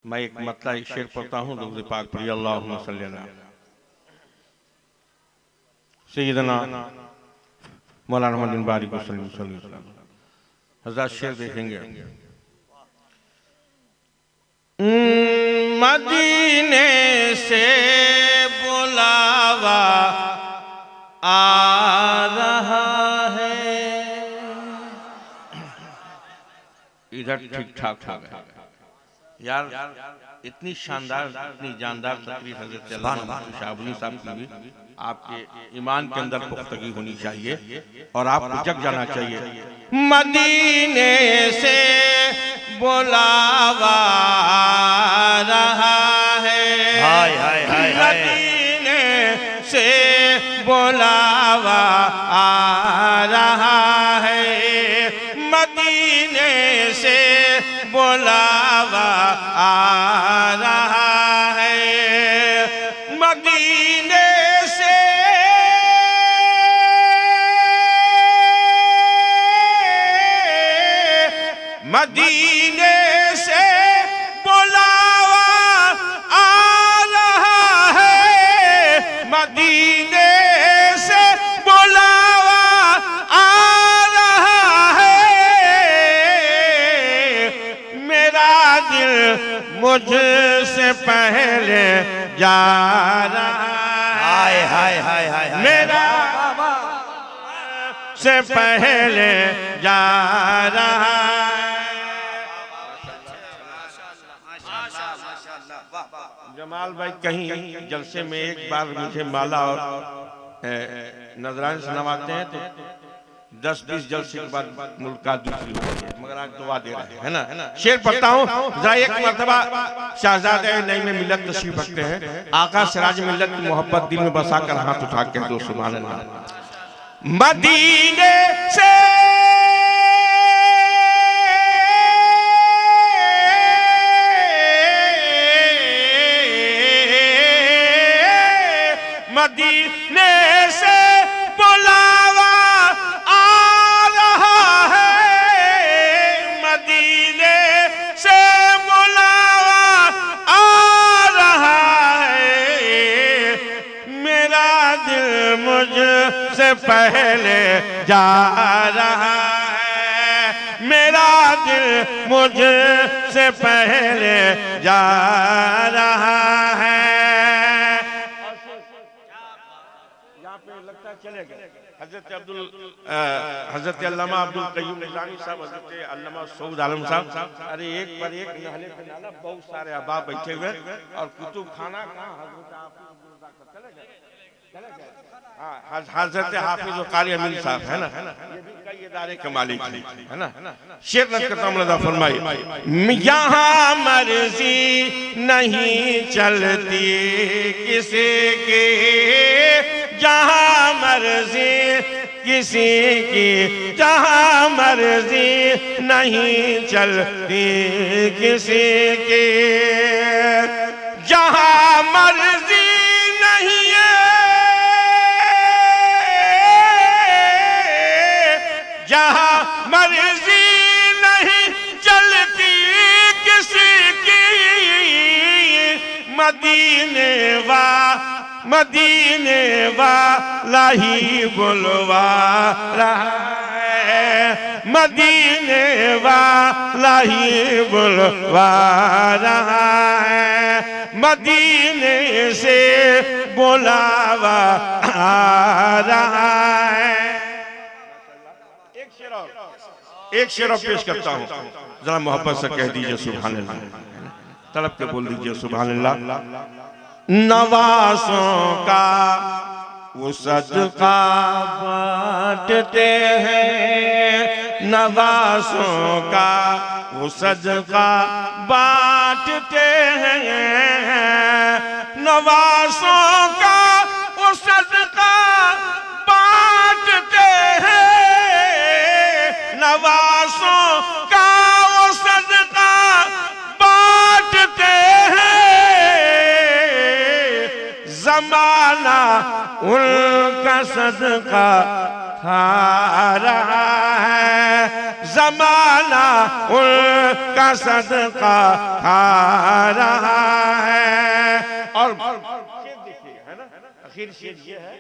मैं एक मतला एक शेर पढ़ता हूँ, दुरूद पाक पढ़िए, अल्लाहुम्मा सल्ली अला सय्यदना मौलाना मोहम्मद बिन बारिक वसल्लम। हज़रत शेर देखेंगे। मदीने से बुलावा आ रहा है। इधर ठीक ठाक हो गया यार। इतनी शानदार, इतनी जानदार तकरीर हज़रत अल्लामा शाहबुली साहब की भी आपके ईमान के अंदर पुख्तगी होनी चाहिए और आपको जग जाना चाहिए। मदीने से बुलावा आ रहा है, हाय हाय हाय हाय, मदीने से बुलावा आ रहा है, मदीने से बुलावा आ रहा है, मदीने से मदीने से बुलावा आ रहा है, मदीने से बुलावा आ रहा है। मेरा दिल मुझसे पहले जा रहा हाय हाय हाय हाय, मेरा से पहले जा रहा है। जमाल भाई कहीं जलसे में एक बार मुझे माला और नजराने से नवाते हैं तो 10-20 जलसे के बाद मुलाकात दूसरी होती है, मगर आज दुआ दे रहे हैं, है ना। शेर पढ़ता हूँ जरा। एक मर्तबा शहजादे नई में मिलत तशरीफ रखते हैं, आका सिराज मिल्लत की मोहब्बत दिल में बसाकर हाथ उठा के दो सुभान अल्लाह। मदीने से मदीने से बुलावा आ रहा है, मदीने से बुलावा आ रहा है। मेरा दिल मुझसे पहले जा रहा है, मेरा दिल मुझसे पहले जा रहा है। लगता है चलेगा। हजरत अल्लामा अब्दुल कय्यूम निज़ामी साहब, हजरत अल्लामा सऊद आलम साहब, अरे एक पर एक नहले पे नाला, बहुत सारे अहबाब बैठे हुए और कुतुब खाना कहाँ हजरत हाफिज कारी अमीन साहब, है ना, ये भी कई इदारे के मालिक है ना। शेर नज़र करता हूँ, फरमाइए। यहाँ मर्जी नहीं चलती किसी की, जहाँ मर्जी किसी की, जहाँ मर्जी नहीं चलती किसी की, जहाँ मर्जी नहीं है, जहाँ मर्जी नहीं चलती किसी की, मदीने वाला ही बुलवा रहा है, मदीने वाला ही बुलवा रहा है, मदीने से बुलावा आ रहा है। एक शेर और पेश करता हूँ, जरा मोहब्बत से कह दीजिए सुभान अल्लाह, तड़प के बोल दीजिए सुभान अल्लाह। नवासों का वो सदका बांटते हैं, नवासों का वो सदका बांटते हैं, नवासों का वो सदका बांटते हैं, नवासों का वो सदका बांटते हैं। जमाना उनका सदका खा रहा है, जमाना उनका सदका खा रहा है। और शेर देखिए, है ना, आखिर शेर ये है।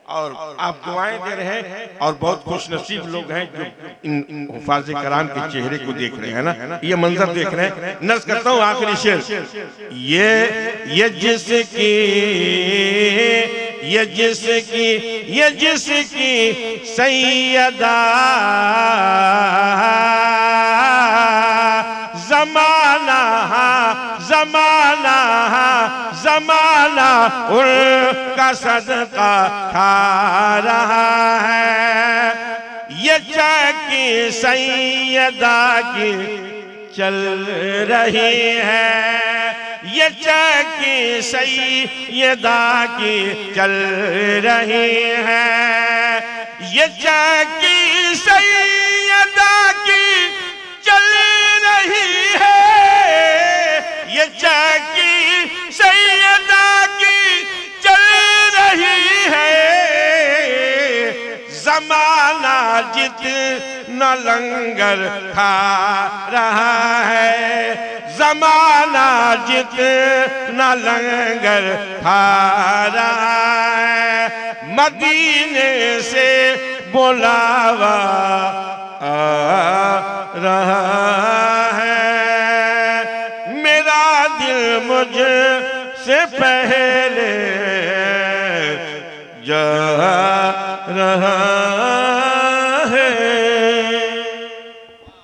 और आप दुआएं दे रहे हैं और बहुत खुश नसीब लोग हैं जो इन हुफाज़े कराम के चेहरे को देख रहे हैं ना, ये मंजर देख रहे हैं। नर्ज करता हूँ आखिरी शेर। ये जिसकी सैयदा ज़माना उनका सदका खा रहा है। ये चाकी सैयदा की चल रही है, ये चाकी सैयदा की चल रही है, ये चाकी सैयदा की चल रही है, ये चाकी सैयदा की चल रही है। ज़माना जितना लंगर खा रहा है, ज़माना जितना लंगर खा रहा है, मदीने से बुलावा आ रहा है। मेरा दिल मुझसे पहले जा रहा